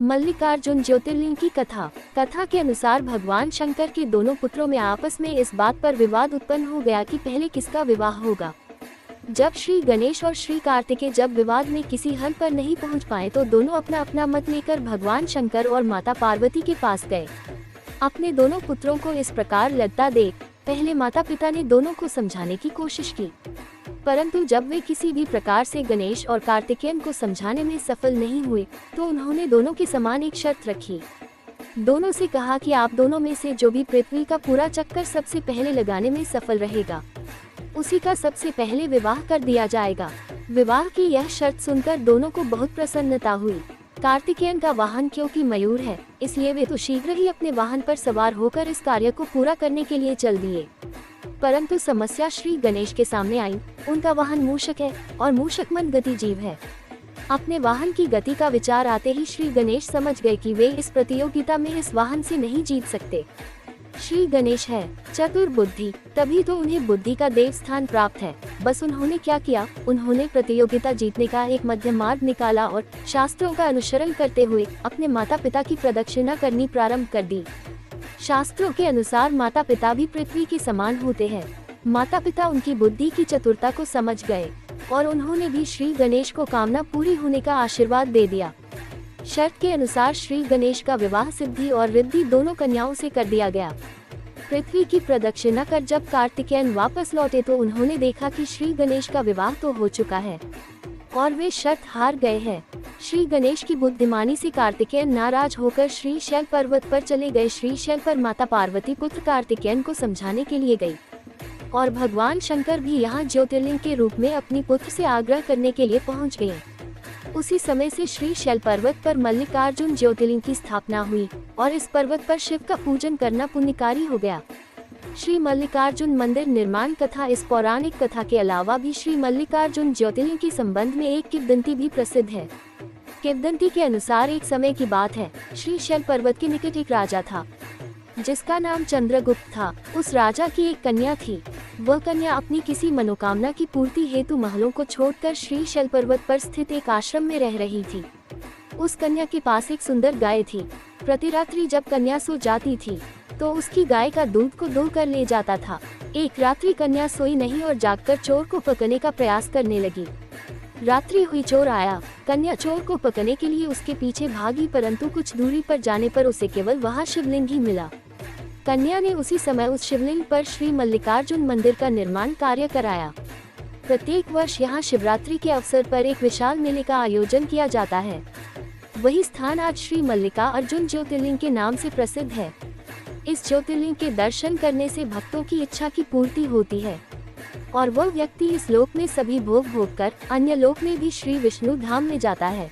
मल्लिकार्जुन ज्योतिर्लिंग की कथा के अनुसार भगवान शंकर के दोनों पुत्रों में आपस में इस बात पर विवाद उत्पन्न हो गया कि पहले किसका विवाह होगा। जब श्री गणेश और श्री कार्तिकेय जब विवाद में किसी हल पर नहीं पहुंच पाए तो दोनों अपना अपना मत लेकर भगवान शंकर और माता पार्वती के पास गए। अपने दोनों पुत्रों को इस प्रकार लड़ता देख पहले माता पिता ने दोनों को समझाने की कोशिश की, परंतु जब वे किसी भी प्रकार से गणेश और कार्तिकेयन को समझाने में सफल नहीं हुए तो उन्होंने दोनों के समान एक शर्त रखी। दोनों से कहा कि आप दोनों में से जो भी पृथ्वी का पूरा चक्कर सबसे पहले लगाने में सफल रहेगा उसी का सबसे पहले विवाह कर दिया जाएगा। विवाह की यह शर्त सुनकर दोनों को बहुत प्रसन्नता हुई। कार्तिकेयन का वाहन क्योंकि मयूर है इसलिए वे तो शीघ्र ही अपने वाहन पर सवार होकर इस कार्य को पूरा करने के लिए चल दिए, परंतु समस्या श्री गणेश के सामने आई। उनका वाहन मूषक है और मूषक मंद गति जीव है। अपने वाहन की गति का विचार आते ही श्री गणेश समझ गए कि वे इस प्रतियोगिता में इस वाहन से नहीं जीत सकते। श्री गणेश है चतुर बुद्धि, तभी तो उन्हें बुद्धि का देव स्थान प्राप्त है। बस उन्होंने क्या किया, उन्होंने प्रतियोगिता जीतने का एक मध्यम मार्ग निकाला और शास्त्रों का अनुसरण करते हुए अपने माता पिता की प्रदक्षिणा करनी प्रारंभ कर दी। शास्त्रों के अनुसार माता पिता भी पृथ्वी के समान होते हैं। माता पिता उनकी बुद्धि की चतुरता को समझ गए और उन्होंने भी श्री गणेश को कामना पूरी होने का आशीर्वाद दे दिया। शर्त के अनुसार श्री गणेश का विवाह सिद्धि और रिद्धि दोनों कन्याओं से कर दिया गया। पृथ्वी की प्रदक्षिणा कर जब कार्तिकेयन वापस लौटे तो उन्होंने देखा कि श्री गणेश का विवाह तो हो चुका है और वे शर्त हार गए हैं। श्री गणेश की बुद्धिमानी से कार्तिकेयन नाराज होकर श्री शैल पर्वत पर चले गए। श्री शैल पर माता पार्वती पुत्र कार्तिकेयन को समझाने के लिए गई और भगवान शंकर भी यहाँ ज्योतिर्लिंग के रूप में अपनी पुत्र से आग्रह करने के लिए पहुँच गए। उसी समय से श्री शैल पर्वत पर मल्लिकार्जुन ज्योतिर्लिंग की स्थापना हुई और इस पर्वत पर शिव का पूजन करना पुण्यकारी हो गया। श्री मल्लिकार्जुन मंदिर निर्माण कथा। इस पौराणिक कथा के अलावा भी श्री मल्लिकार्जुन ज्योतिर्लिंग के संबंध में एक किंवदंती भी प्रसिद्ध है। किंवदंती के अनुसार एक समय की बात है, श्री शैल पर्वत के निकट एक राजा था जिसका नाम चंद्रगुप्त था। उस राजा की एक कन्या थी। वह कन्या अपनी किसी मनोकामना की पूर्ति हेतु महलों को छोड़कर श्री शैल पर्वत पर स्थित एक आश्रम में रह रही थी। उस कन्या के पास एक सुंदर गाय थी। प्रति रात्रि जब कन्या सो जाती थी तो उसकी गाय का दूध को दो कर ले जाता था। एक रात्रि कन्या सोई नहीं और जागकर चोर को पकड़ने का प्रयास करने लगी। रात्रि हुई, चोर आया। कन्या चोर को पकड़ने के लिए उसके पीछे भागी, परंतु कुछ दूरी पर जाने पर उसे केवल वहाँ शिवलिंग ही मिला। कन्या ने उसी समय उस शिवलिंग पर श्री मल्लिकार्जुन मंदिर का निर्माण कार्य कराया। प्रत्येक वर्ष यहाँ शिवरात्रि के अवसर पर एक विशाल मेले का आयोजन किया जाता है। वही स्थान आज श्री मल्लिका अर्जुन ज्योतिर्लिंग के नाम से प्रसिद्ध है। इस ज्योतिर्लिंग के दर्शन करने से भक्तों की इच्छा की पूर्ति होती है और वह व्यक्ति इस लोक में सभी भोग भोग कर अन्य लोक में भी श्री विष्णु धाम में जाता है।